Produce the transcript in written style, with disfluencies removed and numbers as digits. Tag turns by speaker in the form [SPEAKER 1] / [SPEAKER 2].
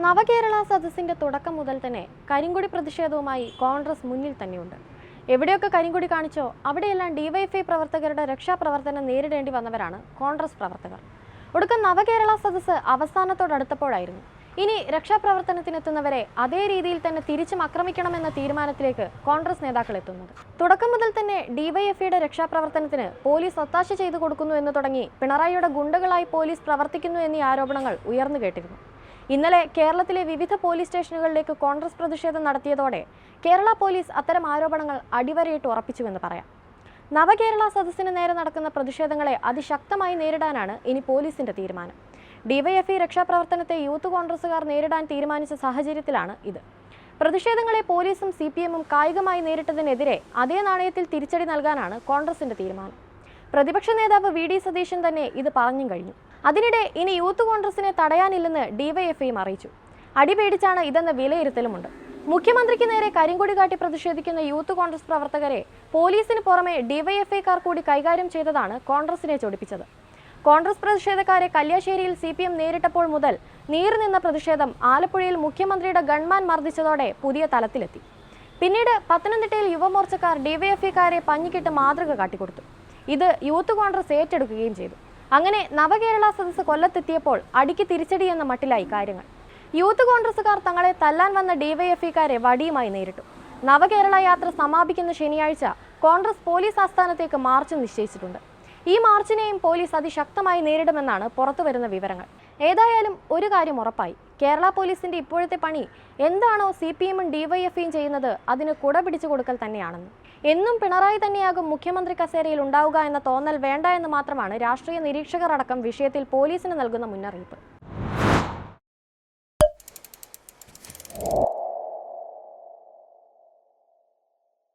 [SPEAKER 1] നവകേരള സദസ്സിന്റെ തുടക്കം മുതൽ തന്നെ കരിങ്കൊടി പ്രതിഷേധവുമായി കോൺഗ്രസ് മുന്നിൽ തന്നെയുണ്ട്. എവിടെയൊക്കെ കരിങ്കൊടി കാണിച്ചോ അവിടെയെല്ലാം ഡിവൈഎഫ്ഐ പ്രവർത്തകരുടെ രക്ഷാപ്രവർത്തനം നേരിടേണ്ടി വന്നവരാണ് കോൺഗ്രസ് പ്രവർത്തകർ. ഒടുക്കം നവകേരള സദസ്സ് അവസാനത്തോടടുത്തപ്പോഴായിരുന്നു ഇനി രക്ഷാപ്രവർത്തനത്തിനെത്തുന്നവരെ അതേ രീതിയിൽ തന്നെ തിരിച്ചും ആക്രമിക്കണമെന്ന തീരുമാനത്തിലേക്ക് കോൺഗ്രസ് നേതാക്കൾ എത്തുന്നത്. തുടക്കം മുതൽ തന്നെ ഡിവൈഎഫ്ഐയുടെ രക്ഷാപ്രവർത്തനത്തിന് പോലീസ് ഒത്താശ ചെയ്തു കൊടുക്കുന്നു എന്ന് തുടങ്ങി പിണറായിയുടെ ഗുണ്ടകളായി പോലീസ് പ്രവർത്തിക്കുന്നു എന്നീ ആരോപണങ്ങൾ ഉയർന്നു കേട്ടിരുന്നു. ഇന്നലെ കേരളത്തിലെ വിവിധ പോലീസ് സ്റ്റേഷനുകളിലേക്ക് കോൺഗ്രസ് പ്രതിഷേധം നടത്തിയതോടെ കേരള പോലീസ് അത്തരം ആരോപണങ്ങൾ അടിവരയിട്ട് ഉറപ്പിച്ചുവെന്ന് പറയാം. നവകേരള സദസ്സിന് നേരെ നടക്കുന്ന പ്രതിഷേധങ്ങളെ അതിശക്തമായി നേരിടാനാണ് ഇനി പോലീസിന്റെ തീരുമാനം. ഡിവൈഎഫ്ഐ രക്ഷാപ്രവർത്തനത്തെ യൂത്ത് കോൺഗ്രസുകാർ നേരിടാൻ തീരുമാനിച്ച സാഹചര്യത്തിലാണ് ഇത്. പ്രതിഷേധങ്ങളെ പോലീസും CPM-ഉം കായികമായി നേരിട്ടതിനെതിരെ അതേ നാണയത്തിൽ തിരിച്ചടി നൽകാനാണ് കോൺഗ്രസിന്റെ തീരുമാനം. പ്രതിപക്ഷ നേതാവ് VD സതീശൻ തന്നെ ഇത് പറഞ്ഞും കഴിഞ്ഞു. അതിനിടെ ഇനി യൂത്ത് കോൺഗ്രസിനെ തടയാനില്ലെന്ന് ഡിവൈഎഫ്ഐയും അറിയിച്ചു. അടിപേടിച്ചാണ് ഇതെന്ന വിലയിരുത്തലുമുണ്ട്. മുഖ്യമന്ത്രിക്ക് നേരെ കരിങ്കൊടി കാട്ടി പ്രതിഷേധിക്കുന്ന യൂത്ത് കോൺഗ്രസ് പ്രവർത്തകരെ പോലീസിന് പുറമെ ഡിവൈഎഫ്ഐക്കാർ കൂടി കൈകാര്യം ചെയ്തതാണ് കോൺഗ്രസിനെ ചൊടിപ്പിച്ചത്. കോൺഗ്രസ് പ്രതിഷേധക്കാരെ കല്യാശ്ശേരിയിൽ CPM നേരിട്ടപ്പോൾ മുതൽ നീറുനിന്ന പ്രതിഷേധം ആലപ്പുഴയിൽ മുഖ്യമന്ത്രിയുടെ ഗൺമാൻ മർദ്ദിച്ചതോടെ പുതിയ തലത്തിലെത്തി. പിന്നീട് പത്തനംതിട്ടയിൽ യുവമോർച്ചക്കാർ ഡിവൈഎഫ്ഐക്കാരെ പഞ്ഞിക്കിട്ട് മാതൃക കാട്ടിക്കൊടുത്തു. ഇത് യൂത്ത് കോൺഗ്രസ് ഏറ്റെടുക്കുകയും ചെയ്തു. അങ്ങനെ നവകേരള സദസ്സ് കൊല്ലത്തെത്തിയപ്പോൾ അടിക്ക് തിരിച്ചടി എന്ന മട്ടിലായി കാര്യങ്ങൾ. യൂത്ത് കോൺഗ്രസുകാർ തങ്ങളെ തല്ലാൻ വന്ന ഡിവൈഎഫ്ഐക്കാരെ വടിയുമായി നേരിട്ടു. നവകേരള യാത്ര സമാപിക്കുന്ന ശനിയാഴ്ച കോൺഗ്രസ് പോലീസ് ആസ്ഥാനത്തേക്ക് മാർച്ച് നിശ്ചയിച്ചിട്ടുണ്ട്. ഈ മാർച്ചിനെയും പോലീസ് അതിശക്തമായി നേരിടുമെന്നാണ് പുറത്തുവരുന്ന വിവരങ്ങൾ. ഏതായാലും ഒരു കാര്യം ഉറപ്പായി, കേരള പോലീസിന്റെ ഇപ്പോഴത്തെ പണി എന്താണോ CPM-ഉം ഡിവൈഎഫ്ഐയും ചെയ്യുന്നത് അതിന് കുട പിടിച്ചു കൊടുക്കൽ തന്നെയാണെന്ന്. എന്നും പിണറായി തന്നെയാകും മുഖ്യമന്ത്രി കസേരയിൽ ഉണ്ടാവുക എന്ന തോന്നൽ വേണ്ട എന്ന് മാത്രമാണ് രാഷ്ട്രീയ നിരീക്ഷകർ അടക്കം വിഷയത്തിൽ പോലീസിന് നൽകുന്ന മുന്നറിയിപ്പ്.